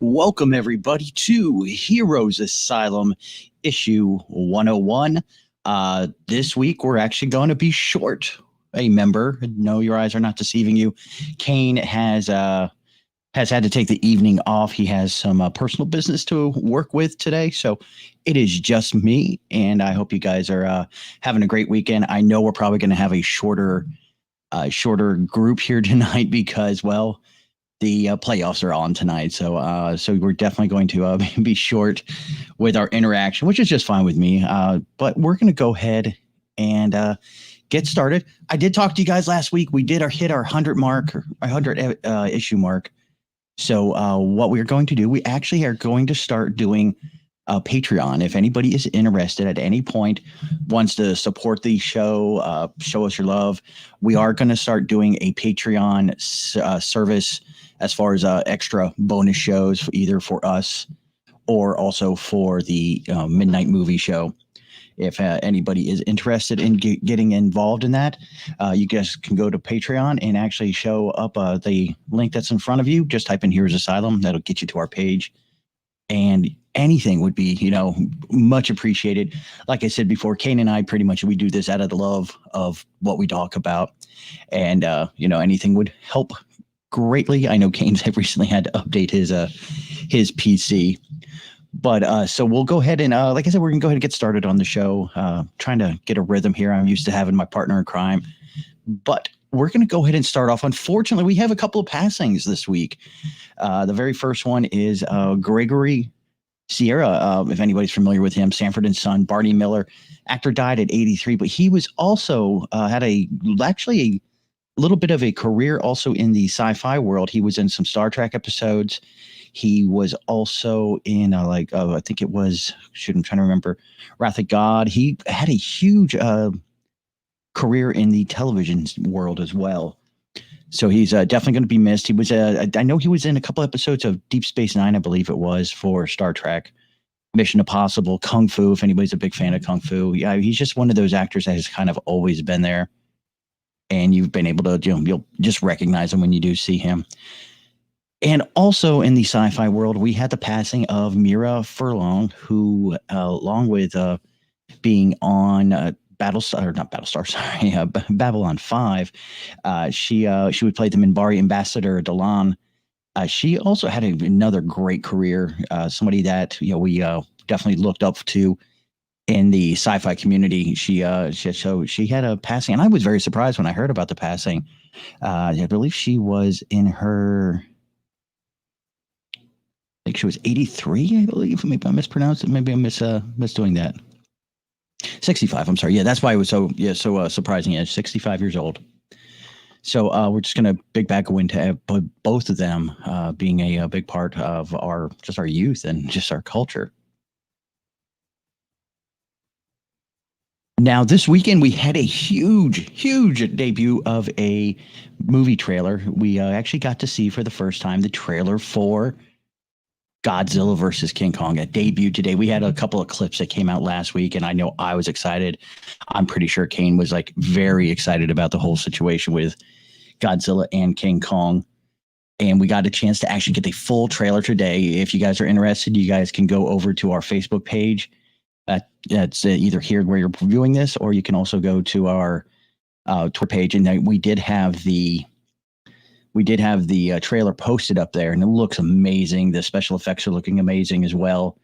Welcome, everybody, to Heroes Asylum issue 101. This week, we're actually going to be short a member. No, your eyes are not deceiving you. Kane has had to take the evening off. He has some personal business to work with today. So it is just me. And I hope you guys are having a great weekend. I know we're probably going to have a shorter group here tonight because, well, the playoffs are on tonight, so we're definitely going to be short with our interaction, which is just fine with me. But we're going to go ahead and get started. I did talk to you guys last week. We did hit our 100 mark, or 100 issue mark. So what we're going to do, we actually are going to start doing Patreon. If anybody is interested at any point, wants to support the show, show us your love, we are going to start doing a Patreon service as far as extra bonus shows, either for us or also for the Midnight Movie Show. If anybody is interested in getting involved in that, you guys can go to Patreon and actually show up the link that's in front of you. Just type in Heroes Asylum. That'll get you to our page. And anything would be, much appreciated. Like I said before, Kane and I we do this out of the love of what we talk about. And, anything would help greatly. I know Kane's recently had to update his PC. But so we'll go ahead and, like I said, we're going to go ahead and get started on the show, trying to get a rhythm here. I'm used to having my partner in crime. But we're going to go ahead and start off. Unfortunately, we have a couple of passings this week. The very first one is Gregory Sierra. If anybody's familiar with him, Sanford and Son, Barney Miller. Actor died at 83, but he was also had a little bit of a career also in the sci-fi world. He was in some Star Trek episodes. He was also in I think it was, I'm trying to remember, Wrath of God. He had a huge career in the television world as well. So he's definitely going to be missed. He was I know he was in a couple episodes of Deep Space Nine, I believe it was, for Star Trek. Mission Impossible, Kung Fu, if anybody's a big fan of Kung Fu. Yeah, he's just one of those actors that has kind of always been there. And you've been able to, you'll just recognize him when you do see him. And also in the sci-fi world, we had the passing of Mira Furlong, who, along with being on Babylon 5, she would play the Minbari ambassador, Dalan. She also had another great career, somebody that we definitely looked up to in the sci-fi community. She had a passing, and I was very surprised when I heard about the passing. I believe she was in her, I think she was 83, I believe. Maybe I mispronounced it. Maybe I'm misdoing that. 65. I'm sorry. Yeah, that's why it was so surprising. Yeah, 65 years old. So we're just going to go into both of them being a big part of our youth and just our culture. Now, this weekend, we had a huge debut of a movie trailer. We actually got to see for the first time the trailer for Godzilla versus King Kong. It debuted today. We had a couple of clips that came out last week, and I know I was excited. I'm pretty sure Kane was very excited about the whole situation with Godzilla and King Kong. And we got a chance to actually get the full trailer today. If you guys are interested, you guys can go over to our Facebook page. That's either here where you're viewing this, or you can also go to our Twitter page. And we did have the trailer posted up there, and it looks amazing. The special effects are looking amazing as well.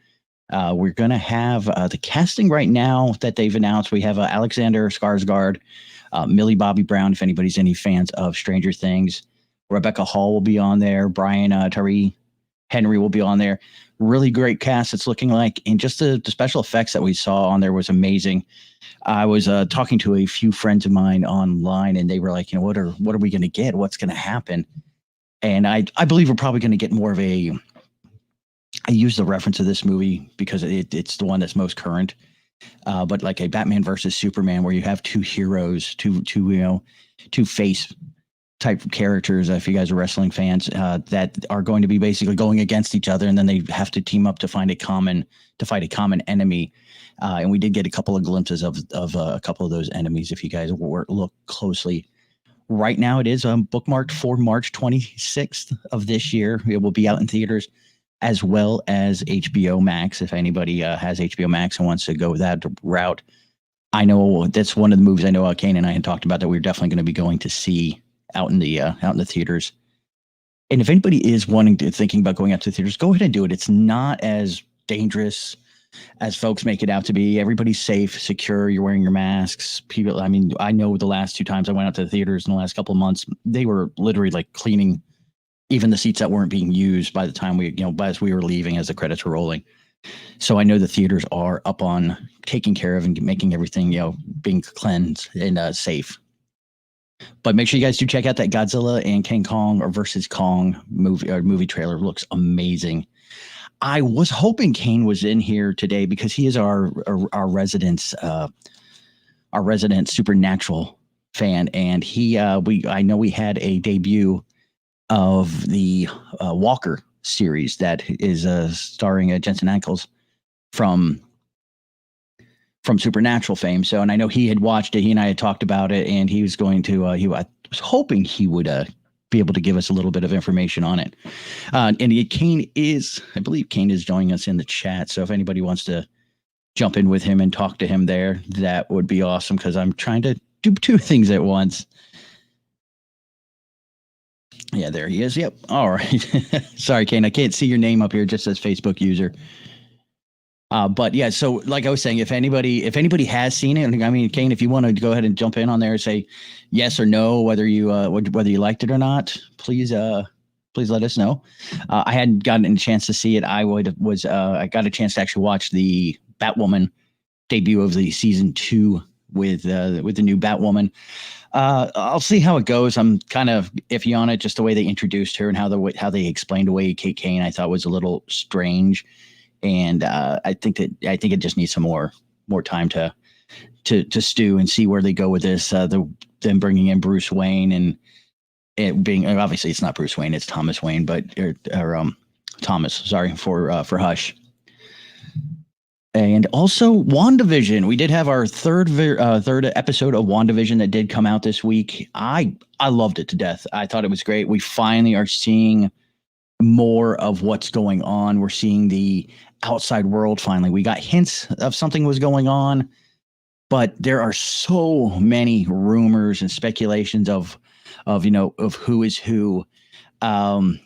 We're going to have the casting right now that they've announced. We have Alexander Skarsgård, Millie Bobby Brown, if anybody's any fans of Stranger Things. Rebecca Hall will be on there. Brian Tyree Henry will be on there. Really great cast, it's looking like. And just the special effects that we saw on there was amazing. I was talking to a few friends of mine online, and they were like, what are we going to get? What's going to happen? And I believe we're probably going to get more of I use the reference of this movie because it's the one that's most current. But like a Batman versus Superman, where you have two heroes, two face type of characters, if you guys are wrestling fans, that are going to be basically going against each other, and then they have to team up to fight a common enemy. And we did get a couple of glimpses of a couple of those enemies if you guys look closely. Right now it is bookmarked for March 26th of this year. It will be out in theaters as well as HBO Max. If anybody has HBO Max and wants to go that route, I know that's one of the movies I know Kane and I had talked about that we're definitely going to be going to see out in the theaters. And if anybody is thinking about going out to the theaters, go ahead and do it. It's not as dangerous as folks make it out to be. Everybody's safe, secure. You're wearing your masks. People, I mean, I know the last 2 times I went out to the theaters in the last couple of months, they were literally like cleaning even the seats that weren't being used by the time as we were leaving, as the credits were rolling. So I know the theaters are up on taking care of and making everything, being cleansed and safe. But make sure you guys do check out that Godzilla and King Kong or versus Kong movie trailer. It looks amazing. I was hoping Kane was in here today because he is our resident Supernatural fan, and I know we had a debut of the Walker series that is starring Jensen Ackles from Supernatural fame. So, and I know he had watched it. He and I had talked about it, and he was going to. I was hoping he would be able to give us a little bit of information on it. And Kane is joining us in the chat. So if anybody wants to jump in with him and talk to him there, that would be awesome, because I'm trying to do 2 things at once. Yeah, there he is. Yep. All right. Sorry, Kane. I can't see your name up here. It just says Facebook user. But yeah, so like I was saying, if anybody has seen it, I mean, Kane, if you want to go ahead and jump in on there and say yes or no, whether you liked it or not, please let us know. I hadn't gotten a chance to see it. I got a chance to actually watch the Batwoman debut of the season 2 with the new Batwoman. I'll see how it goes. I'm kind of iffy on it, just the way they introduced her and how they explained away Kate Kane. I thought was a little strange. And I think it just needs some more time to stew and see where they go with this. Them bringing in Bruce Wayne, and it being, obviously it's not Bruce Wayne, it's Thomas Wayne, but Thomas. Sorry for Hush. And also WandaVision. We did have our third episode of WandaVision that did come out this week. I loved it to death. I thought it was great. We finally are seeing more of what's going on. We're seeing the outside world finally. We got hints of something was going on, but there are so many rumors and speculations of who is who. I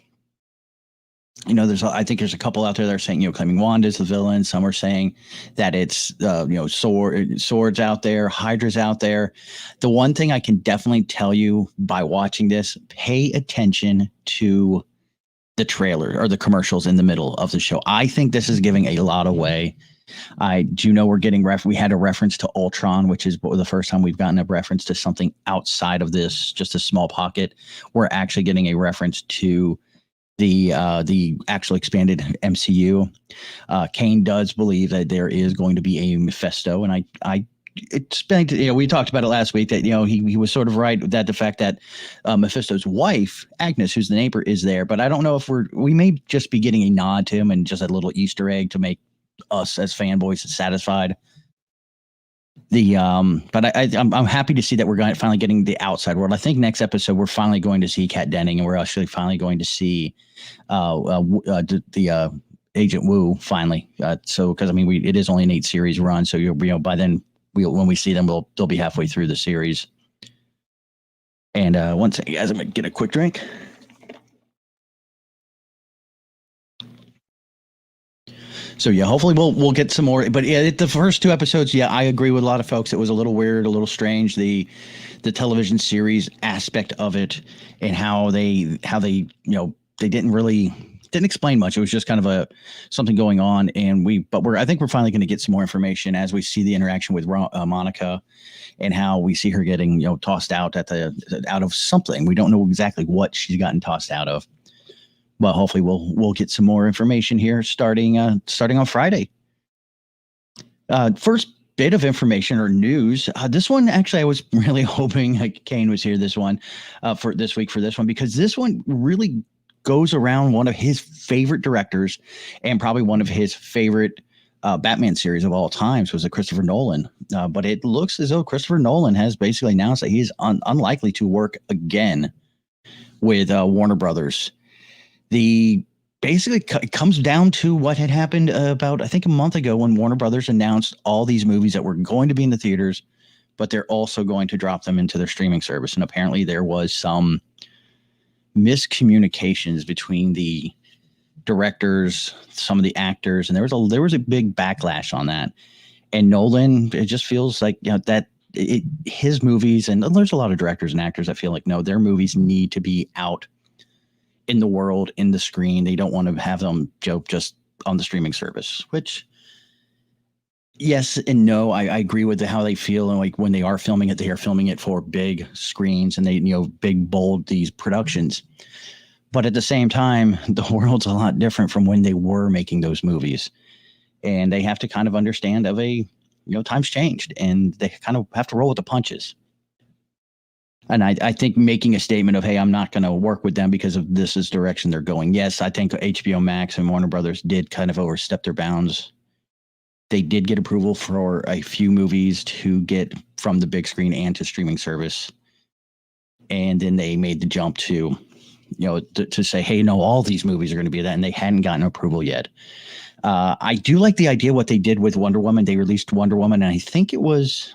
think there's a couple out there that are saying, claiming Wanda's the villain. Some are saying that it's, swords out there, Hydra's out there. The one thing I can definitely tell you by watching this, pay attention to the trailer or the commercials in the middle of the show. I think this is giving a lot away. I do know we're getting we had a reference to Ultron, which is the first time we've gotten a reference to something outside of this, just a small pocket. We're actually getting a reference to the actual expanded MCU. Kane does believe that there is going to be a Mephisto, and it's been, we talked about it last week that he was sort of right that the fact that Mephisto's wife Agnes, who's the neighbor, is there, but I don't know if we may just be getting a nod to him and just a little Easter egg to make us as fanboys satisfied. But I'm happy to see that we're finally getting the outside world. I think next episode we're finally going to see Kat Denning, and we're actually finally going to see the Agent Wu finally. So because it is only an 8 series run, so by then when we see them, they'll be halfway through the series. And one second, guys, I'm gonna get a quick drink. So yeah, hopefully we'll get some more. But yeah, the first 2 episodes, yeah, I agree with a lot of folks. It was a little weird, a little strange. The television series aspect of it, and how they they didn't explain much. It was just kind of something going on, and I think we're finally going to get some more information as we see the interaction with Monica, and how we see her getting tossed out out of something. We don't know exactly what she's gotten tossed out of. But hopefully we'll get some more information here starting on Friday. First bit of information or news. This one, actually, I was really hoping Kane was here for this week, because this one really goes around one of his favorite directors, and probably one of his favorite Batman series of all times was Christopher Nolan. But it looks as though Christopher Nolan has basically announced that he's unlikely to work again with Warner Brothers. The basically it comes down to what had happened about, I think, a month ago when Warner Brothers announced all these movies that were going to be in the theaters, but they're also going to drop them into their streaming service. And apparently there was some miscommunications between the directors, some of the actors, and there was a big backlash on that. And Nolan, it just feels like, that his movies, and there's a lot of directors and actors that feel like, no, their movies need to be out in the world, in the screen. They don't want to have them just on the streaming service, which, yes and no. I agree with how they feel. And like when they are filming it, they are filming it for big screens and they, big, bold, these productions. But at the same time, the world's a lot different from when they were making those movies. And they have to kind of understand times changed and they kind of have to roll with the punches. And I think making a statement of, hey, I'm not going to work with them because of this is direction they're going. Yes, I think HBO Max and Warner Brothers did kind of overstep their bounds. They did get approval for a few movies to get from the big screen and to streaming service. And then they made the jump to, to say, hey, no, all these movies are going to be that. And they hadn't gotten approval yet. I do like the idea what they did with Wonder Woman. They released Wonder Woman, and I think it was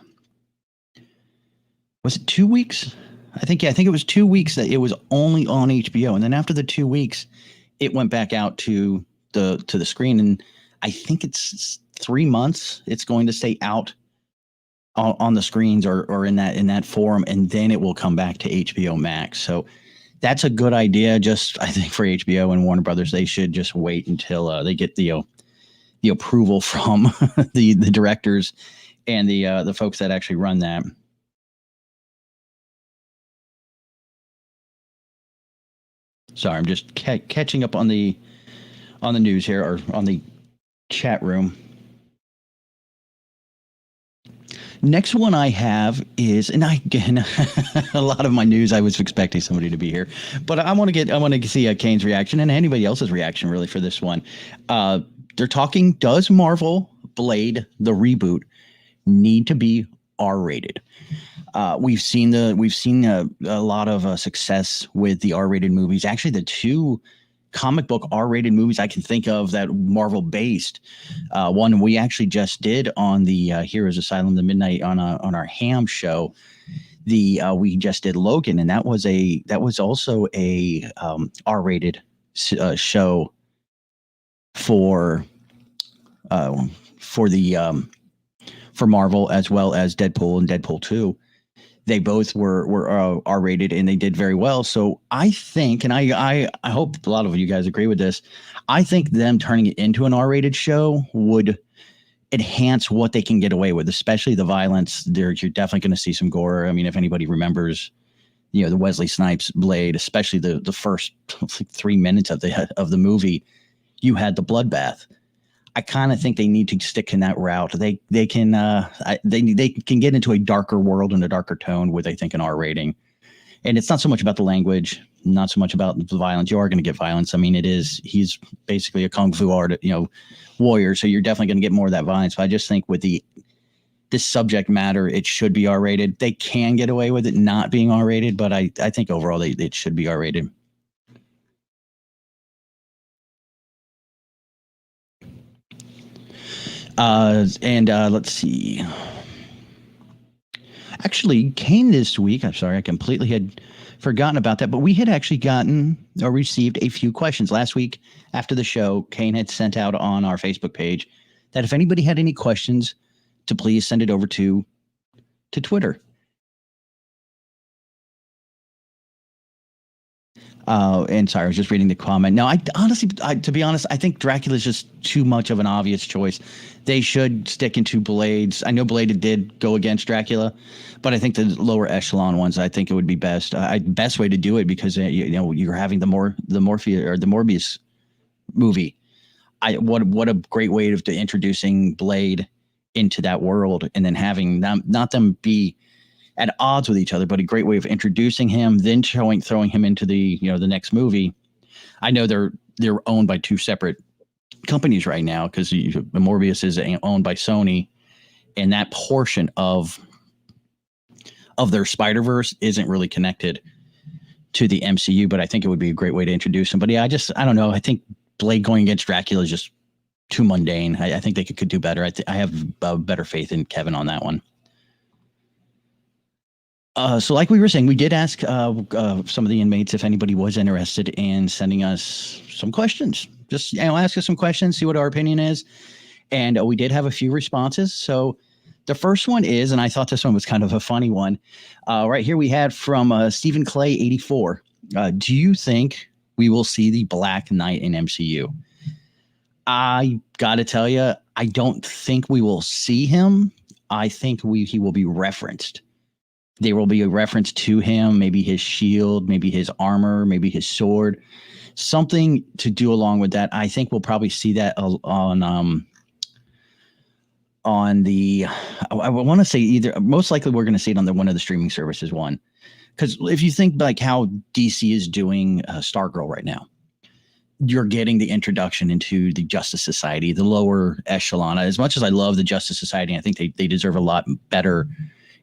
it 2 weeks? I think it was 2 weeks that it was only on HBO. And then after the 2 weeks, it went back out to the screen. And I think it's 3 months. It's going to stay out on the screens or in that form. And then it will come back to HBO Max. So that's a good idea. Just, I think for HBO and Warner Brothers, they should just wait until they get the approval from the directors and the folks that actually run that. Sorry, I'm just catching up on the news here, or on the chat room. Next one I have is, and again, a lot of my news, I was expecting somebody to be here, but I want to see Kane's reaction and anybody else's reaction really for this one. They're talking, does Marvel Blade, the reboot, need to be R-rated? We've seen a lot of success with the R-rated movies. Actually, the two comic book R-rated movies I can think of that Marvel based. One we actually just did on the Heroes Asylum, the midnight on our Ham show. We just did Logan, and that was also a R-rated show for Marvel, as well as Deadpool and Deadpool 2. They both were R-rated and they did very well. So I think, and I hope a lot of you guys agree with this, I think them turning it into an R-rated show would enhance what they can get away with, especially the violence. You're definitely going to see some gore. I mean, if anybody remembers, the Wesley Snipes Blade, especially the first 3 minutes of the movie, you had the bloodbath. I kind of think they need to stick in that route. They can get into a darker world and a darker tone with, I think, an R rating. And it's not so much about the language, not so much about the violence. You are going to get violence. I mean, he's basically a kung fu warrior, so you're definitely going to get more of that violence. But I just think with this subject matter, it should be R rated. They can get away with it not being R rated, but I think overall it should be R rated. Let's see. Actually, Kane this week, I'm sorry, I completely had forgotten about that, but we had actually gotten or received a few questions last week after the show. Kane had sent out on our Facebook page that if anybody had any questions, to please send it over to Twitter. And sorry, I was just reading the comment. No, to be honest, I think Dracula is just too much of an obvious choice. They should stick into Blades. I know Blade did go against Dracula, but I think the lower echelon ones, I think it would be best. Best way to do it, because you're having the Morbius movie. What a great way of introducing Blade into that world, and then having them not them be at odds with each other, but a great way of introducing him, then throwing him into the next movie. I know they're owned by two separate companies right now, because Morbius is owned by Sony, and that portion of their Spider-Verse isn't really connected to the MCU, but I think it would be a great way to introduce him. But yeah, I don't know. I think Blade going against Dracula is just too mundane. I think they could do better. I have better faith in Kevin on that one. So like we were saying, we did ask some of the inmates if anybody was interested in sending us some questions. Just ask us some questions, see what our opinion is. And we did have a few responses. So the first one is, and I thought this one was kind of a funny one. Right here we had from Stephen Clay 84. Do you think we will see the Black Knight in MCU? I got to tell you, I don't think we will see him. I think he will be referenced. There will be a reference to him, maybe his shield, maybe his armor, maybe his sword, something to do along with that. I think we'll probably see that on the, I want to say either, most likely we're going to see it on one of the streaming services one. Because if you think like how DC is doing Stargirl right now, you're getting the introduction into the Justice Society, the lower echelon. As much as I love the Justice Society, I think they deserve a lot better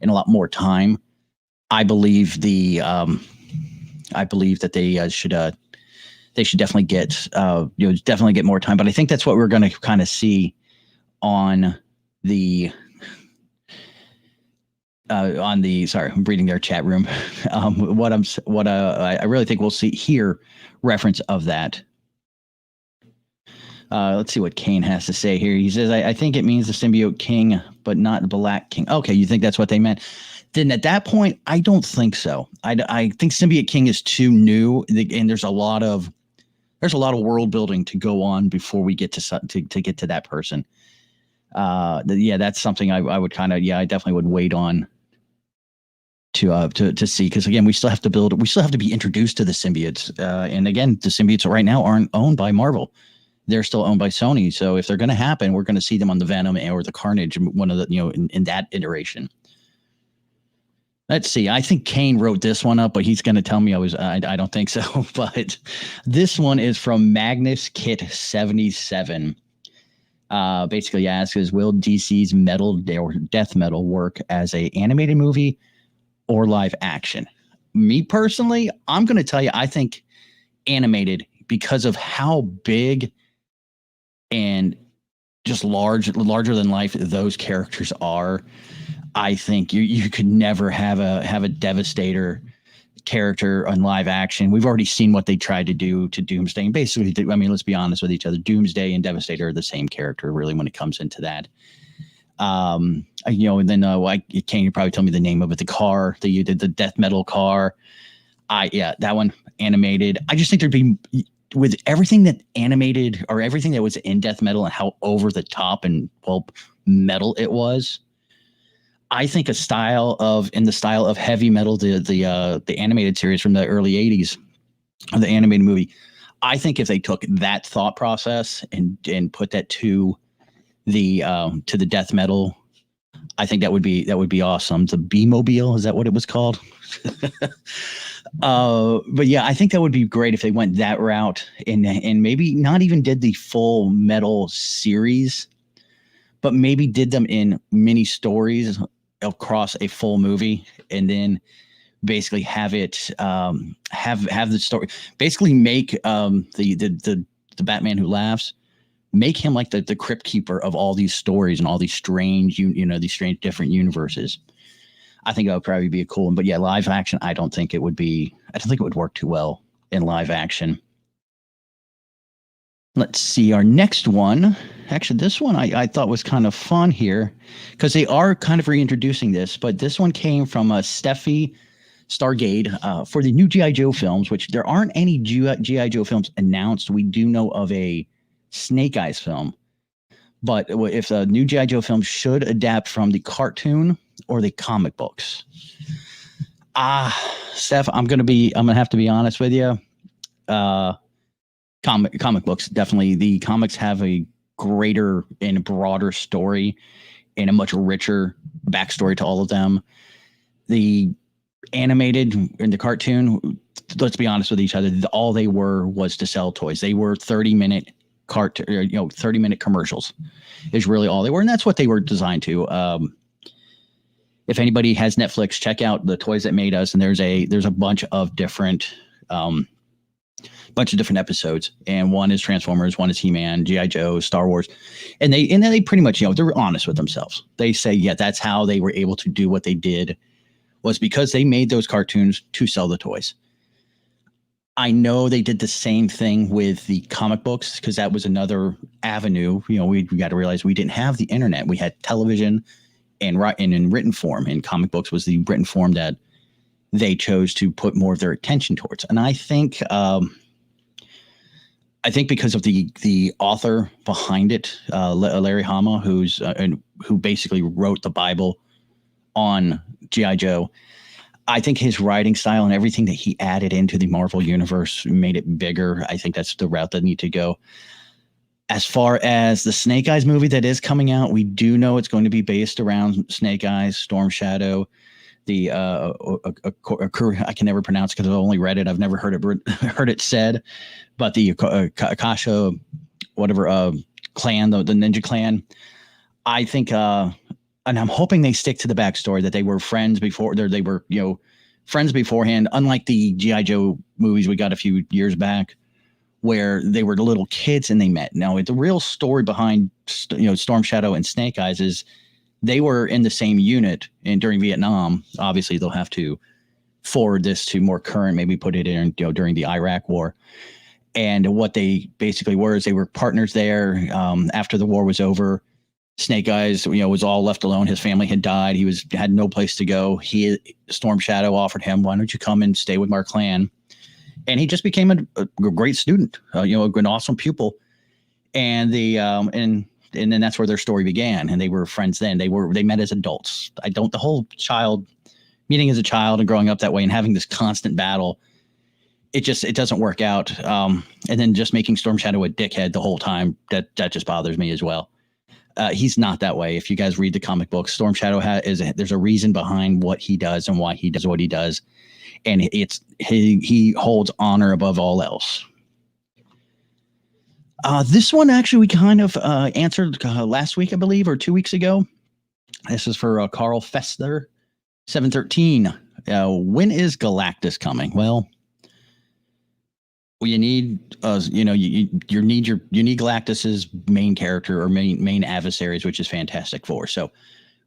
and a lot more time. I believe that they should definitely get definitely get more time. But I think that's what we're going to kind of see on the sorry, I'm reading their chat room. I really think we'll hear reference of that. Let's see what Kane has to say here. He says, I think it means the symbiote king, but not the Black King. Okay, you think that's what they meant? Then at that point, I don't think so. I think symbiote king is too new, and there's a lot of world building to go on before we get to get to that person. That's something I would kind of, I definitely would wait on to see, because again, we still have to be introduced to the symbiotes, and again, the symbiotes right now aren't owned by Marvel. They're still owned by Sony. So if they're going to happen, we're going to see them on the Venom or the Carnage, one of the, in that iteration. Let's see. I think Kane wrote this one up, but he's going to tell me I don't think so. But this one is from Magnus Kit 77. Basically asks, will DC's Metal or Death Metal work as a animated movie or live action? Me personally, I'm going to tell you, I think animated, because of how big and just larger than life those characters are. I think you could never have a Devastator character on live action. We've already seen what they tried to do to Doomsday. And basically, I mean, let's be honest with each other. Doomsday and Devastator are the same character, really, when it comes into that. And then Kane, you probably tell me the name of it. The car, the death metal car. That one animated. I just think there'd be, with everything that animated or everything that was in death metal and how over the top and metal it was. I think in the style of heavy metal, the animated series from the early 80s, of the animated movie, I think if they took that thought process and put that to the death metal, I think that would be awesome. The B-Mobile, is that what it was called? But yeah, I think that would be great if they went that route and maybe not even did the full metal series, but maybe did them in mini stories across a full movie, and then basically have it have the story, basically make the Batman Who Laughs, make him like the crypt keeper of all these stories and all these strange these strange different universes. I think that would probably be a cool one. But yeah, live action, I don't think it would work too well in live action. Let's see our next one. Actually, this one I thought was kind of fun here, because they are kind of reintroducing this, but this one came from Steffi Stargate for the new G.I. Joe films, which there aren't any G.I. Joe films announced. We do know of a Snake Eyes film, but if the new G.I. Joe film should adapt from the cartoon or the comic books. Steph, I'm gonna have to be honest with you. Comic books, definitely. The comics have a greater and broader story and a much richer backstory to all of them. The animated and the cartoon, let's be honest with each other, all they were was to sell toys. They were 30-minute 30-minute commercials is really all they were, and that's what they were designed to. If anybody has Netflix, check out The Toys That Made Us, and there's a bunch of different bunch of different episodes, and one is Transformers, one is He-Man, G.I. Joe, Star Wars, and then they pretty much, they're honest with themselves. They say, yeah, that's how they were able to do what they did, was because they made those cartoons to sell the toys. I know they did the same thing with the comic books, because that was another avenue. We got to realize we didn't have the internet. We had television and in written form, and comic books was the written form that they chose to put more of their attention towards. And I think because of the author behind it, Larry Hama, who basically wrote the Bible on G.I. Joe, I think his writing style and everything that he added into the Marvel universe made it bigger. I think that's the route that need to go. As far as the Snake Eyes movie that is coming out, we do know it's going to be based around Snake Eyes, Storm Shadow, the I can never pronounce it because I've only read it. I've never heard it said, but the Akasha, whatever clan, the Ninja Clan. I think, and I'm hoping they stick to the backstory that they were friends before. They were friends beforehand. Unlike the G.I. Joe movies we got a few years back, where they were little kids and they met. Now, the real story behind Storm Shadow and Snake Eyes is they were in the same unit and during Vietnam. Obviously, they'll have to forward this to more current, maybe put it in during the Iraq War. And what they basically were is they were partners there. After the war was over, Snake Eyes, was all left alone. His family had died. He had no place to go. Storm Shadow offered him, "Why don't you come and stay with our clan?" And he just became a great student, an awesome pupil. And and then that's where their story began. And they were friends then. They met as adults. The whole meeting as a child and growing up that way and having this constant battle, it doesn't work out. And then just making Storm Shadow a dickhead the whole time, that just bothers me as well. He's not that way. If you guys read the comic books, Storm Shadow there's a reason behind what he does and why he does what he does. And he holds honor above all else. This one actually we kind of answered last week, I believe, or 2 weeks ago. This is for Carl Fester, 713. When is Galactus coming? Well, you need you need Galactus's main character or main adversaries, which is Fantastic Four. So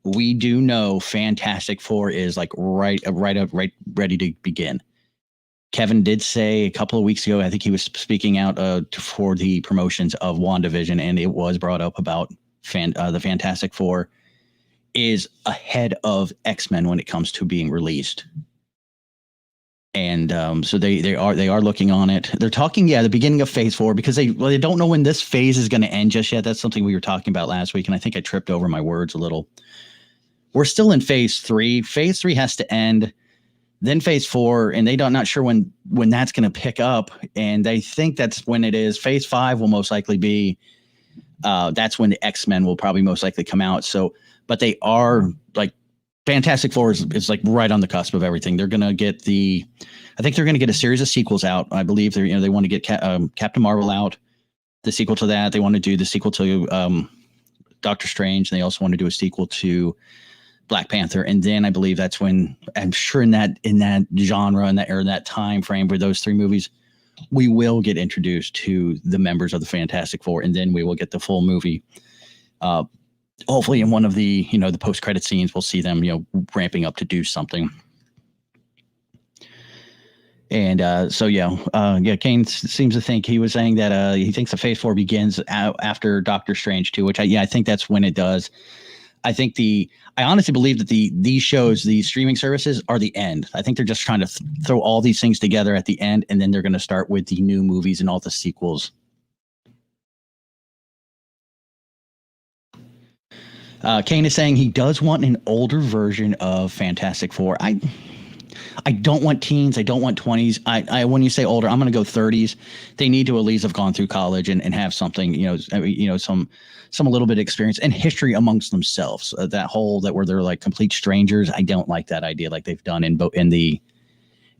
we do know Fantastic Four is like right ready to begin. Kevin did say a couple of weeks ago, I think he was speaking out for the promotions of WandaVision, and it was brought up about the Fantastic Four is ahead of X-Men when it comes to being released. And so they are looking on it. They're talking, the beginning of Phase 4, because they don't know when this phase is going to end just yet. That's something we were talking about last week, and I think I tripped over my words a little. We're still in Phase 3. Phase 3 has to end, then Phase 4, and they're not sure when that's going to pick up. And they think that's when it is. Phase 5 will most likely be. That's when the X-Men will probably most likely come out. So, but they are like. Fantastic Four is like right on the cusp of everything. They're going to get I think they're going to get a series of sequels out. I believe they want to get Captain Marvel out, the sequel to that. They want to do the sequel to Doctor Strange. And they also want to do a sequel to Black Panther. And then I believe that's when, I'm sure in that genre, in that era, that time frame for those three movies, we will get introduced to the members of the Fantastic Four. And then we will get the full movie. Hopefully in one of the, the post-credit scenes, we'll see them, ramping up to do something. And Kane seems to think, he was saying that he thinks the Phase 4 begins after Doctor Strange 2, which I think that's when it does. I honestly believe that these shows, these streaming services, are the end. I think they're just trying to throw all these things together at the end, and then they're going to start with the new movies and all the sequels. Kane is saying he does want an older version of Fantastic Four. I don't want teens. I don't want 20s. When you say older, I'm going to go 30s. They need to at least have gone through college and have something, some a little bit of experience and history amongst themselves. Where they're like complete strangers. I don't like that idea, like they've done in the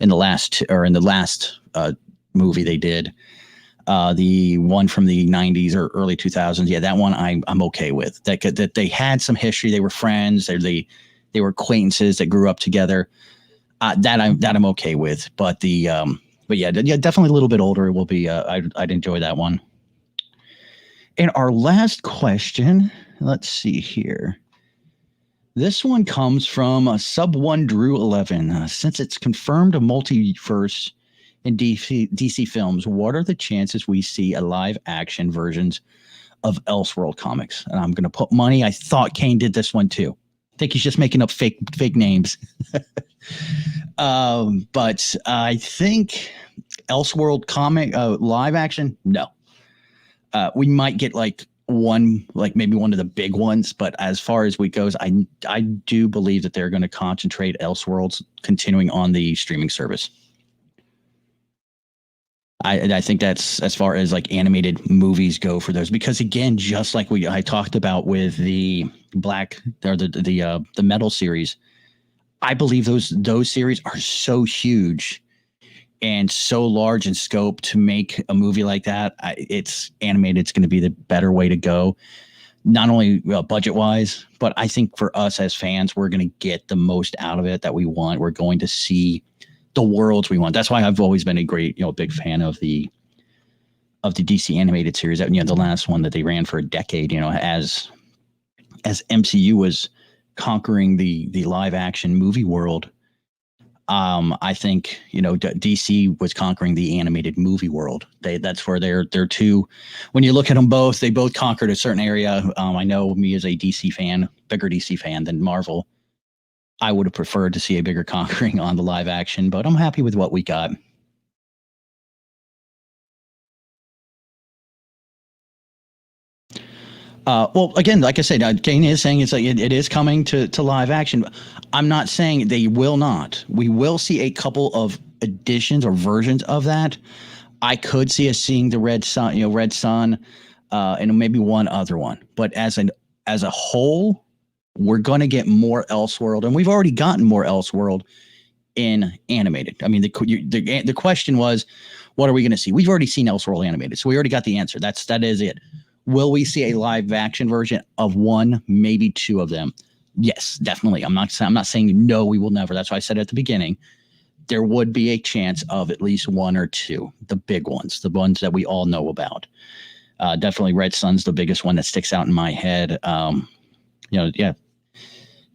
last movie they did. The one from the 90s or early 2000s. Yeah, that one I'm okay with. That they had some history. They were friends. They were acquaintances that grew up together. That I'm okay with. But the But yeah, definitely a little bit older. It will be. I'd enjoy that one. And our last question. Let's see here. This one comes from Sub One Drew 11. Since it's confirmed a multiverse in DC films, what are the chances we see a live action versions of Elseworld comics? And I'm going to put money. I thought Kane did this one too. I think he's just making up fake names. But I think Elseworld comic live action, no. We might get like maybe one of the big ones, but as far as we goes, I do believe that they're going to concentrate Elseworlds continuing on the streaming service. I think that's as far as like animated movies go for those, because again, just like I talked about with the the Metal series, I believe those series are so huge and so large in scope to make a movie like that. It's animated. It's going to be the better way to go, not only budget wise, but I think for us as fans, we're going to get the most out of it that we want. We're going to see the worlds we want. That's why I've always been a great, big fan of the DC animated series. That, the last one that they ran for a decade, as MCU was conquering the live action movie world. I think, DC was conquering the animated movie world. That's where they're two. When you look at them both, they both conquered a certain area. I know me as a DC fan, bigger DC fan than Marvel, I would have preferred to see a bigger conquering on the live action, but I'm happy with what we got. Well, again, like I said, Kane is saying it's like it is coming to live action. I'm not saying they will not. We will see a couple of editions or versions of that. I could see us seeing the Red Sun, and maybe one other one. But as a whole, we're going to get more Elseworld, and we've already gotten more Elseworld in animated. I mean, the question was, what are we going to see? We've already seen Elseworld animated, so we already got the answer. That is it. Will we see a live action version of one, maybe two of them? Yes, definitely. I'm not saying no, we will never. That's why I said at the beginning, there would be a chance of at least one or two, the big ones, the ones that we all know about. Definitely Red Sun's the biggest one that sticks out in my head. Yeah,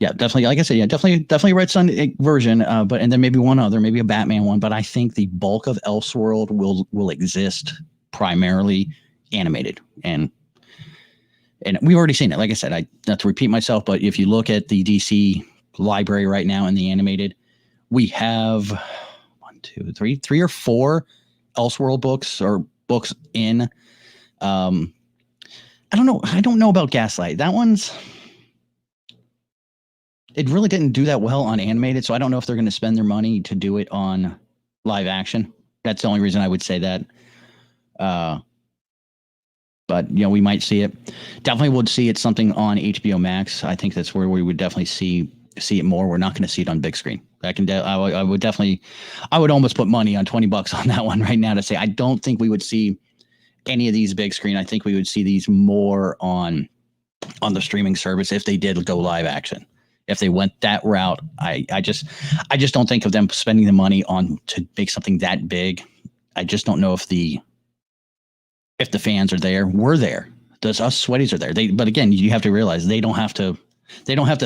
definitely. Like I said, definitely Red Sun version. But and then maybe one other, maybe a Batman one. But I think the bulk of Elseworld will exist primarily animated, and we've already seen it. Like I said, not to repeat myself, but if you look at the DC library right now in the animated, we have 3 or 4 Elseworld books in. I don't know. I don't know about Gaslight. That one's. It really didn't do that well on animated, so I don't know if they're going to spend their money to do it on live action. That's the only reason I would say that. But we might see it. Definitely would see it something on HBO Max. I think that's where we would definitely see it more. We're not going to see it on big screen. I would almost put money on $20 on that one right now to say I don't think we would see any of these big screen. I think we would see these more on the streaming service if they did go live action. If they went that route, I just don't think of them spending the money to make something that big. I just don't know if the fans are there. We're there. Us sweaties are there. But again, you have to realize they don't have to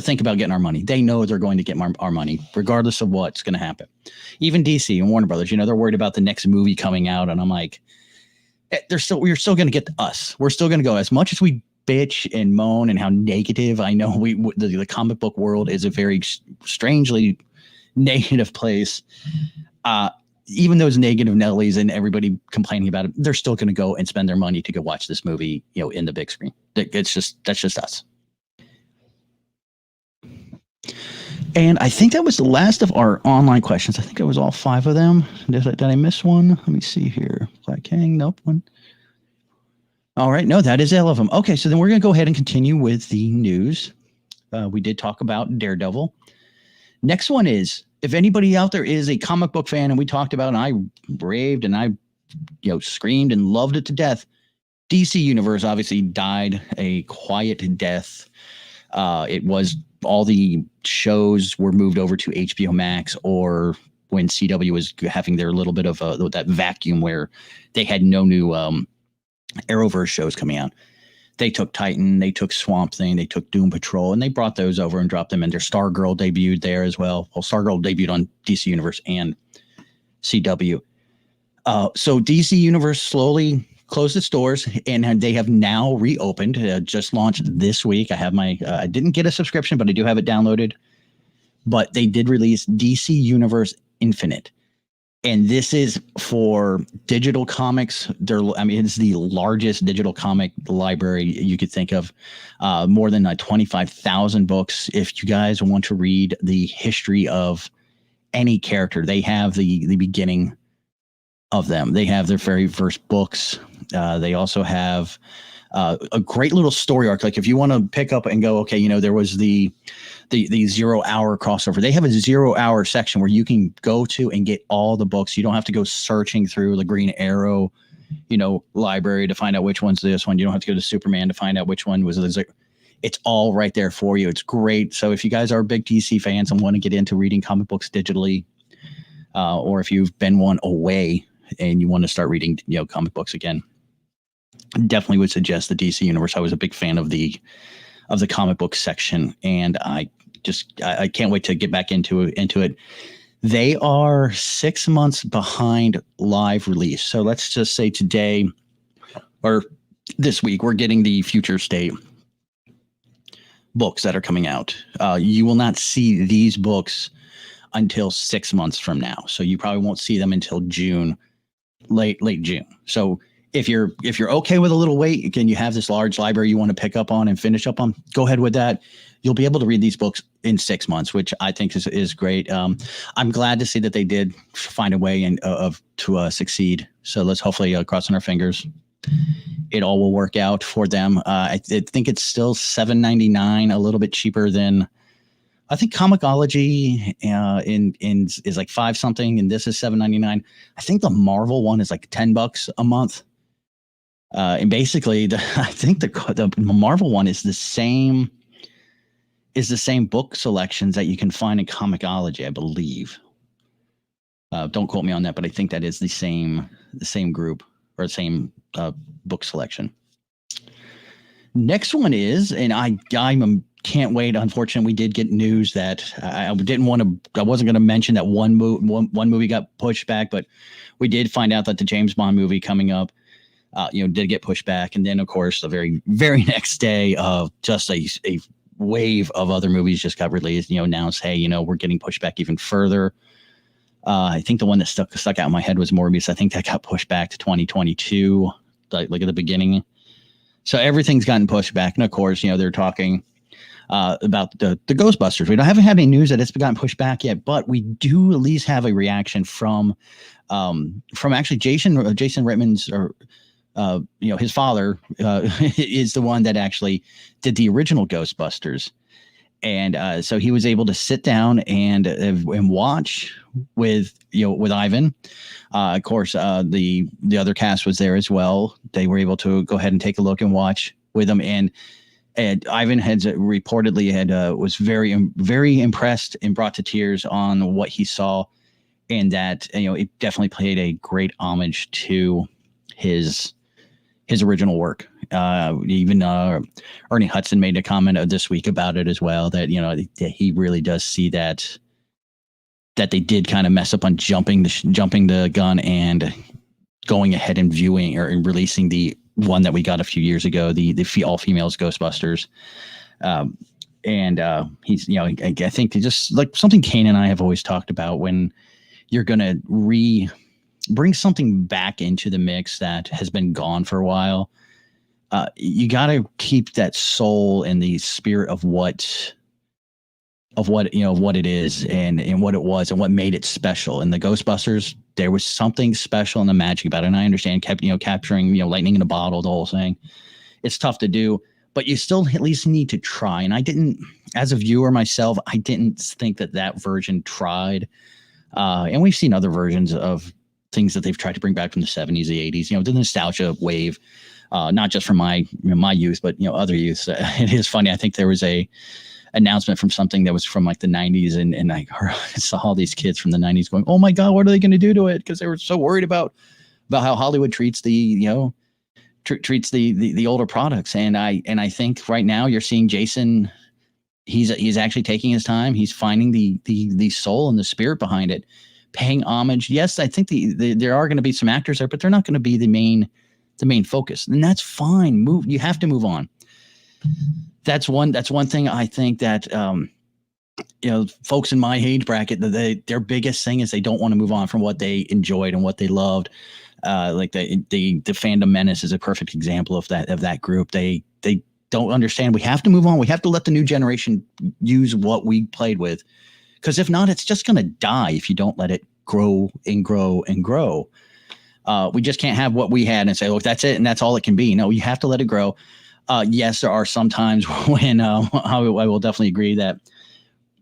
think about getting our money. They know they're going to get our money, regardless of what's going to happen. Even DC and Warner Brothers, they're worried about the next movie coming out, and I'm like, we're still going to get us. We're still going to go. As much as we bitch and moan and how negative, I know the comic book world is a very strangely negative place. Even those negative Nellies and everybody complaining about it, they're still going to go and spend their money to go watch this movie, in the big screen. That's just us. And I think that was the last of our online questions. I think it was all 5 of them. Did I miss one? Let me see here. Black King, nope. One. All right. No, that is all of them. Okay. So then we're going to go ahead and continue with the news. We did talk about Daredevil. Next one is, if anybody out there is a comic book fan, and we talked about, and I raved and I, screamed and loved it to death. DC Universe obviously died a quiet death. It was all the shows were moved over to HBO Max or when CW was having their little bit of that vacuum where they had no new Arrowverse shows coming out. They took Titan, they took Swamp Thing, they took Doom Patrol, and they brought those over and dropped them in there. Stargirl debuted there as well. Well, Stargirl debuted on DC Universe and CW. So DC Universe slowly closed its doors, and they have now reopened. Just launched this week. I have my. I didn't get a subscription, but I do have it downloaded. But they did release DC Universe Infinite. And this is for digital comics. It's the largest digital comic library you could think of. More than 25,000 books. If you guys want to read the history of any character, they have the beginning of them. They have their very first books. They also have a great little story arc. Like if you want to pick up and go, okay, there was the 0 hour crossover. They have a 0 hour section where you can go to and get all the books. You don't have to go searching through the Green Arrow, library to find out which one's this one. You don't have to go to Superman to find out which one was this. It's all right there for you. It's great. So if you guys are big DC fans and want to get into reading comic books digitally, or if you've been one away and you want to start reading, comic books again, definitely would suggest the DC Universe. I was a big fan of the comic book section, and I can't wait to get back into it. They are 6 months behind live release. So let's just say today or this week, we're getting the future state books that are coming out. You will not see these books until 6 months from now. So you probably won't see them until June, late June. So if you're okay with a little wait, again, you have this large library you want to pick up on and finish up on, go ahead with that. You'll be able to read these books in 6 months, which I think is great. I'm glad to see that they did find a way to succeed. So let's hopefully crossing our fingers, it all will work out for them. I think it's still $7.99, a little bit cheaper than I think Comixology is like $5 something, and this is $7.99. I think the Marvel one is like $10 a month. And basically, I think the Marvel one is the same book selections that you can find in Comixology, I believe. Don't quote me on that, but I think that is the same group or the same book selection. Next one is, and I can't wait. Unfortunately, we did get news that I wasn't going to mention that one movie got pushed back, but we did find out that the James Bond movie coming up, did get pushed back. And then, of course, the very, very next day, just a wave of other movies just got released, announced, hey, we're getting pushed back even further. I think the one that stuck out in my head was Morbius. I think that got pushed back to 2022, like at the beginning. So everything's gotten pushed back. And of course, they're talking about the Ghostbusters. We haven't had any news that it's gotten pushed back yet, but we do at least have a reaction from actually Jason Reitman's, or his father is the one that actually did the original Ghostbusters. And so he was able to sit down and watch with Ivan. Of course, the other cast was there as well. They were able to go ahead and take a look and watch with them. And Ivan had reportedly was very, very impressed and brought to tears on what he saw, and that it definitely played a great homage to his original work. Even Ernie Hudson made a comment this week about it as well, that that he really does see that they did kind of mess up on jumping the gun and going ahead and viewing or releasing the one that we got a few years ago, the all females Ghostbusters. And he's, I think just like something Kane and I have always talked about, when you're going to bring something back into the mix that has been gone for a while, you got to keep that soul and the spirit of what it is and what it was and what made it special. And the Ghostbusters, there was something special in the magic about it. And I understand capturing, lightning in a bottle, the whole thing. It's tough to do, but you still at least need to try. And I didn't, as a viewer myself, I didn't think that version tried. And we've seen other versions of things that they've tried to bring back from the 70s, the 80s, the nostalgia wave. not just from my my youth, but other youth. It is funny. I think there was a announcement from something that was from like the 90s, and I saw all these kids from the 90s going, "Oh my God, what are they going to do to it?" Because they were so worried about how Hollywood treats the treats the older products. And I think right now you're seeing Jason. He's actually taking his time. He's finding the soul and the spirit behind it, paying homage. Yes, I think there are going to be some actors there, but they're not going to be the main focus, and that's fine. You have to move on. That's one thing I think that folks in my age bracket, their biggest thing is they don't want to move on from what they enjoyed and what they loved. Like the fandom menace is a perfect example of that group. They don't understand. We have to move on. We have to let the new generation use what we played with, because if not, it's just going to die if you don't let it grow and grow and grow. We just can't have what we had and say, look, that's it and that's all it can be. No, you have to let it grow. Yes, there are some times when I will definitely agree that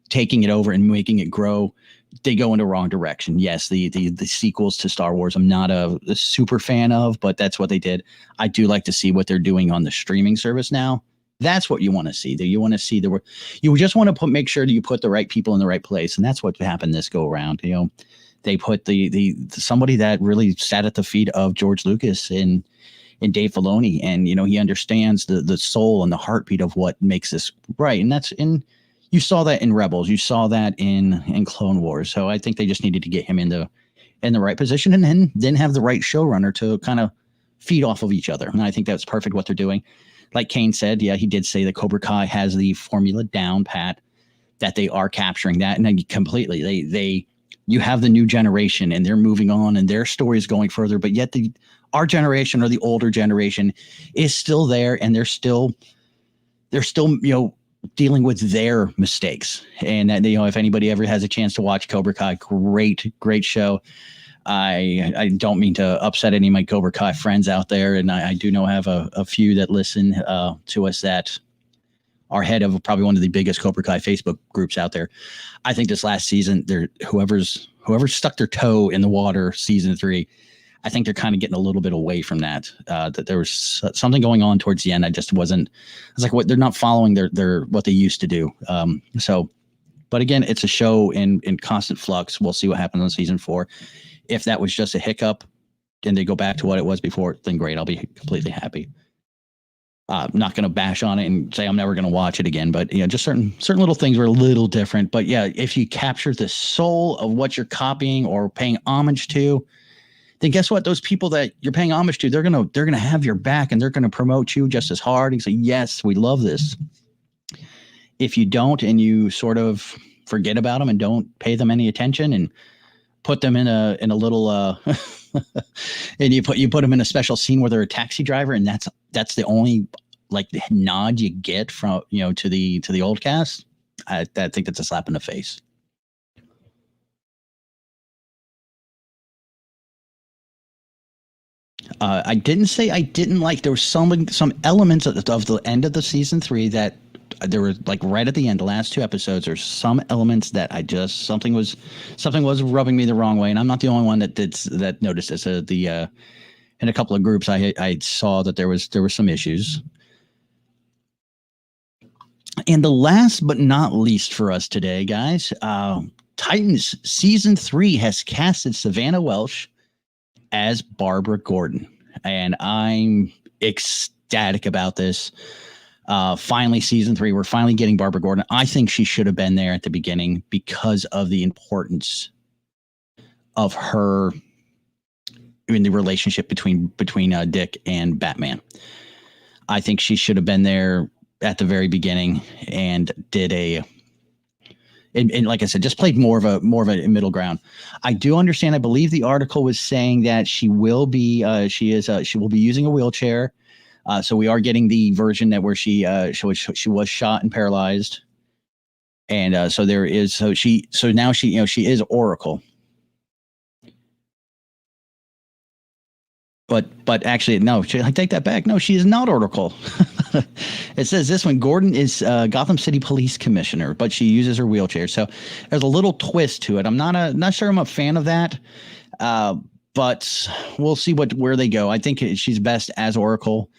taking it over and making it grow, they go in the wrong direction. Yes, the sequels to Star Wars, I'm not a super fan of, but that's what they did. I do like to see what they're doing on the streaming service now. That's what you want to see. You want to see you just want to make sure that you put the right people in the right place, and that's what happened this go around. They put the somebody that really sat at the feet of George Lucas and Dave Filoni, and he understands the soul and the heartbeat of what makes this right. And that's you saw that in Rebels, you saw that in Clone Wars. So I think they just needed to get him in the right position, and then have the right showrunner to kind of feed off of each other. And I think that's perfect what they're doing. Like Kane said, yeah, he did say that Cobra Kai has the formula down pat, that they are capturing that, and then completely you have the new generation and they're moving on and their story is going further, but yet our generation or the older generation is still there, and they're still dealing with their mistakes. And that, if anybody ever has a chance to watch Cobra Kai, great show. I don't mean to upset any of my Cobra Kai friends out there, and I do know I have a few that listen to us that are head of probably one of the biggest Cobra Kai Facebook groups out there. I think this last season, whoever stuck their toe in the water, season 3, I think they're kind of getting a little bit away from that. That there was something going on towards the end. I was like, what? They're not following their what they used to do. But again, it's a show in constant flux. We'll see what happens on season 4. If that was just a hiccup and they go back to what it was before, then great. I'll be completely happy. Not going to bash on it and say I'm never going to watch it again, but just certain little things were a little different. But yeah, if you capture the soul of what you're copying or paying homage to, then guess what? Those people that you're paying homage to, they're gonna have your back, and they're gonna promote you just as hard and say, yes, we love this. If you don't, and you sort of forget about them and don't pay them any attention and put them in a little and you put them in a special scene where they're a taxi driver, and that's the only like nod you get from to the old cast, I think that's a slap in the face. I didn't say I didn't like. There were some elements of the end of the season 3 that there were like right at the end, the last 2 episodes. There's some elements that I just something was rubbing me the wrong way, and I'm not the only one that noticed this. In a couple of groups, I saw that there were some issues. And the last but not least for us today, guys, Titans season 3 has casted Savannah Welsh as Barbara Gordon, and I'm ecstatic about this. Finally, season 3, we're finally getting Barbara Gordon. I think she should have been there at the beginning because of the importance of her in the relationship between Dick and Batman. I think she should have been there at the very beginning and did and like I said, just played more of a middle ground. I do understand. I believe the article was saying that she will be using a wheelchair. So we are getting the version that where she was shot and paralyzed, and now she is Oracle. But actually, no, I take that back. No, she is not Oracle. It says this one, Gordon is Gotham City Police Commissioner, but she uses her wheelchair. So there's a little twist to it. I'm not sure I'm a fan of that. but we'll see where they go. I think she's best as Oracle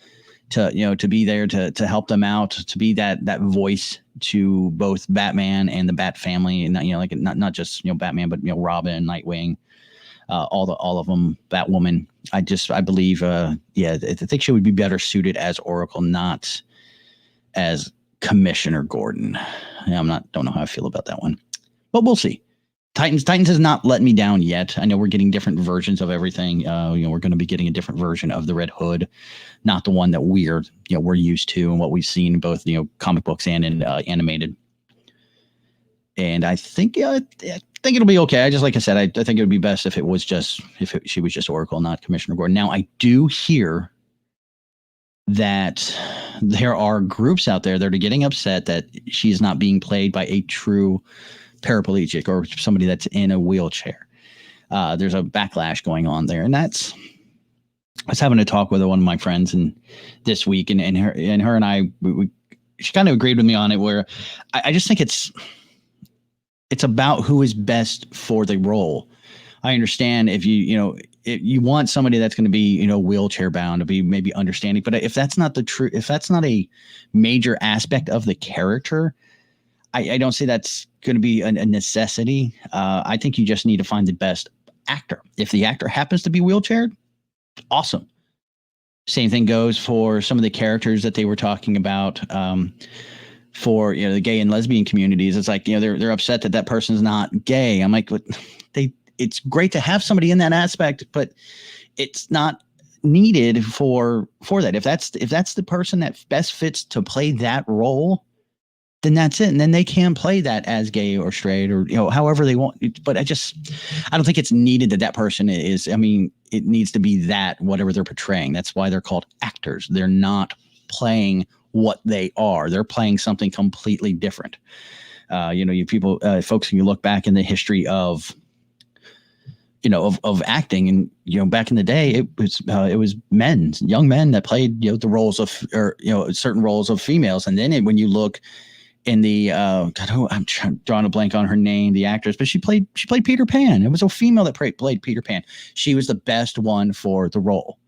to be there to help them out, to be that voice to both Batman and the Bat family, and not just Batman, but Robin, Nightwing, all of them, Batwoman. I believe I think she would be better suited as Oracle, not as Commissioner Gordon. Don't know how I feel about that one, but we'll see. Titans has not let me down yet. I know we're getting different versions of everything. We're going to be getting a different version of the Red Hood, not the one that we're used to and what we've seen in both comic books and in animated. And I think it'll be okay. Like I said, I think it would be best if she was just Oracle, not Commissioner Gordon. Now I do hear that there are groups out there that are getting upset that she's not being played by a true paraplegic or somebody that's in a wheelchair. There's a backlash going on there, and I was having a talk with one of my friends this week, and her and I, she kind of agreed with me on it, where I just think it's about who is best for the role. I understand if you want somebody that's going to be wheelchair bound, to be maybe understanding, but if that's not a major aspect of the character, I don't say that's going to be a necessity. I think you just need to find the best actor. If the actor happens to be wheelchaired, awesome. Same thing goes for some of the characters that they were talking about for the gay and lesbian communities. It's like they're upset that person's not gay. I'm like, it's great to have somebody in that aspect, but it's not needed for that. If that's the person that best fits to play that role, then that's it. And then they can play that as gay or straight or, however they want. But I don't think it's needed that person is, it needs to be that whatever they're portraying. That's why they're called actors. They're not playing what they are. They're playing something completely different. You people, folks, you look back in the history of acting, and back in the day, it was young men that played the roles of, or certain roles of females. And then when you look in the I'm drawing a blank on her name, the actress, but she played Peter Pan. It was a female that played Peter Pan. She was the best one for the role.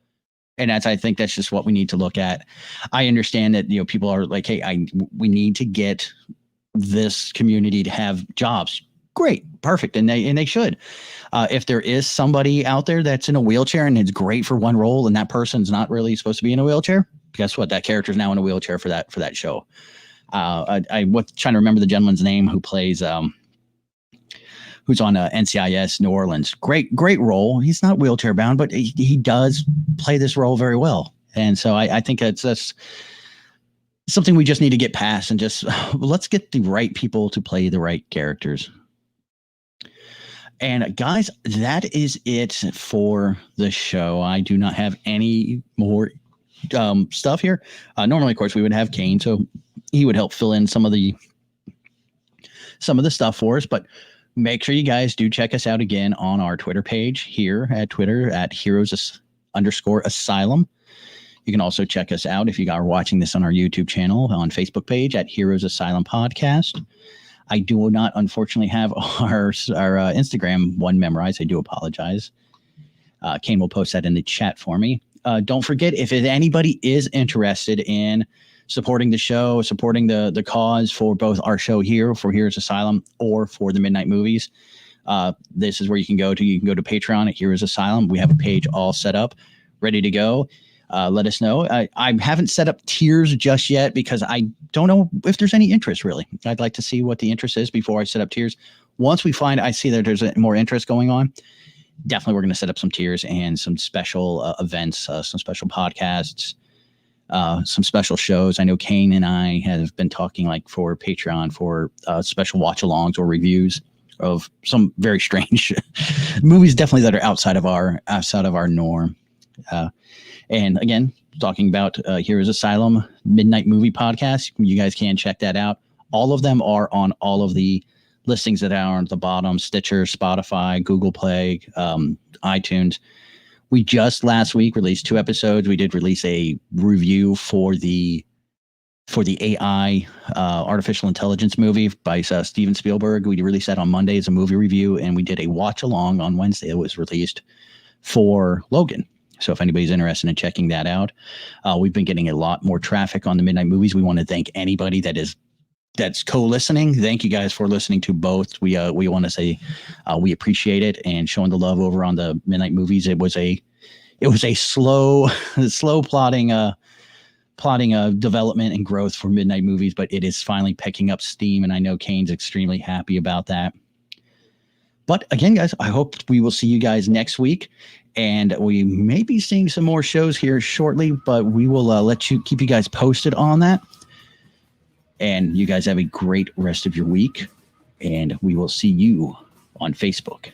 And I think that's just what we need to look at. I understand that people are like, hey, we need to get this community to have jobs. Great, perfect, and they should. If there is somebody out there that's in a wheelchair and it's great for one role, and that person's not really supposed to be in a wheelchair, guess what? That character's now in a wheelchair for that show. I was trying to remember the gentleman's name who plays who's on NCIS New Orleans. Great role. He's not wheelchair bound, but he does play this role very well. And so I think that's something we just need to get past, and just let's get the right people to play the right characters. And guys, that is it for the show. I do not have any more stuff here. Normally, of course, we would have Kane, so he would help fill in some of the stuff for us. But make sure you guys do check us out again on our Twitter page here at Twitter at Heroes_Asylum. You can also check us out if you are watching this on our YouTube channel, on Facebook page at Heroes Asylum Podcast. I do not, unfortunately, have our Instagram one memorized. I do apologize. Kane will post that in the chat for me. Don't forget, if anybody is interested in supporting the show, supporting the cause for both our show here for Heroes Asylum or for the Midnight Movies, this is where you can go to. You can go to Patreon at Heroes Asylum. We have a page all set up, ready to go. Let us know. I haven't set up tiers just yet because I don't know if there's any interest, really. I'd like to see what the interest is before I set up tiers. Once I see that there's more interest going on, definitely we're going to set up some tiers and some special events, some special podcasts, some special shows. I know Kane and I have been talking for Patreon for special watch-alongs or reviews of some very strange movies, definitely that are outside of our norm. And again, talking about Heroes Asylum Midnight Movie Podcast, you guys can check that out. All of them are on all of the listings that are on the bottom: Stitcher, Spotify, Google Play, iTunes. We just last week released 2 episodes. We did release a review for the AI artificial intelligence movie by Steven Spielberg. We released that on Monday as a movie review, and we did a watch along on Wednesday. It was released for Logan. So if anybody's interested in checking that out, we've been getting a lot more traffic on the Midnight Movies. We want to thank anybody that's co-listening. Thank you guys for listening to both. We want to say we appreciate it and showing the love over on the Midnight Movies. It was a slow plotting development and growth for Midnight Movies, but it is finally picking up steam, and I know Kane's extremely happy about that. But again, guys, I hope we will see you guys next week, and we may be seeing some more shows here shortly, but we will keep you guys posted on that. And you guys have a great rest of your week, and we will see you on Facebook.